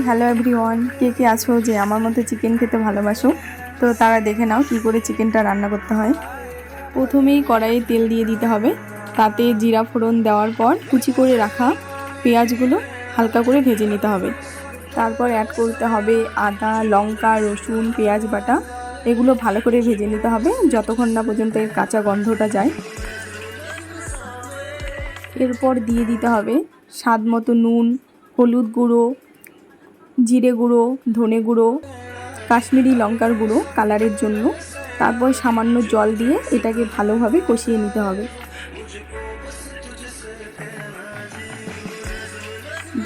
Hello everyone, কে কে আছো যে আমার মতো চিকেন খেতে ভালোবাসো? তো তারা দেখে নাও কি করে চিকেনটা রান্না করতে হয়। প্রথমেই কড়াইয়ে তেল দিয়ে দিতে হবে, তাতে জিরা ফোড়ন দেওয়ার পর কুচি করে রাখা পেঁয়াজগুলো হালকা করে ভেজে নিতে হবে। তারপর অ্যাড করতে হবে আদা, লঙ্কা, রসুন, পেঁয়াজ বাটা। এগুলো ভালো করে ভেজে নিতে হবে যতক্ষণ না পর্যন্ত এর কাঁচা গন্ধটা যায়। এরপর দিয়ে দিতে হবে স্বাদ মতো নুন, হলুদ গুঁড়ো, জিরে গুঁড়ো, ধনে গুঁড়ো, কাশ্মীরি লঙ্কার গুঁড়ো কালারের জন্য। তারপর সামান্য জল দিয়ে এটাকে ভালোভাবে কষিয়ে নিতে হবে।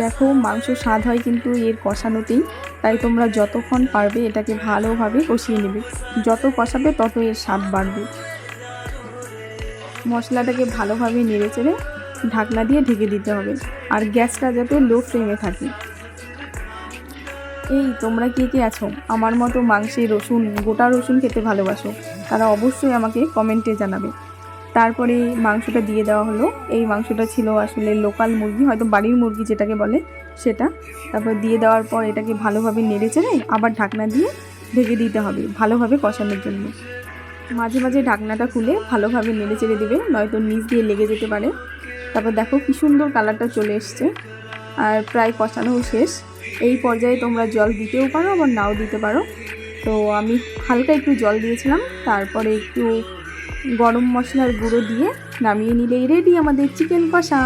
দেখো, মাংস স্বাদ হয় কিন্তু এর কষানোতেই, তাই তোমরা যতক্ষণ পারবে এটাকে ভালোভাবে কষিয়ে নেবে। যত কষাবে তত এর স্বাদ বাড়বে। মশলাটাকে ভালোভাবে নেড়েচেড়ে ঢাকনা দিয়ে ঢেকে দিতে হবে, আর গ্যাসটা যাতে লো ফ্লেমে থাকে। তোমরা কে কে আছো আমার মতো মাংসে গোটা রসুন খেতে ভালোবাসো? তারা অবশ্যই আমাকে কমেন্টে জানাবে। তারপরে মাংসটা দিয়ে দেওয়া হলো। এই মাংসটা ছিল আসলে লোকাল মুরগি, হয়তো বাড়ির মুরগি যেটাকে বলে সেটা। তারপর দিয়ে দেওয়ার পর এটাকে ভালোভাবে নেড়েচেড়ে আবার ঢাকনা দিয়ে ঢেকে দিতে হবে ভালোভাবে কষানোর জন্য। মাঝে মাঝে ঢাকনাটা খুলে ভালোভাবে নেড়েচেড়ে দেবে, নয়তো নিচ দিয়ে লেগে যেতে পারে। তারপর দেখো কি সুন্দর কালারটা চলে এসছে, আর প্রায় কষানো শেষ। এই পর্যায়ে তোমরা জল দিতেও পারো, আবার নাও দিতে পারো। তো আমি হালকা একটু জল দিয়েছিলাম। তারপরে একটু গরম মশলার গুঁড়ো দিয়ে নামিয়ে নিলেই রেডি আমাদের চিকেন কষা।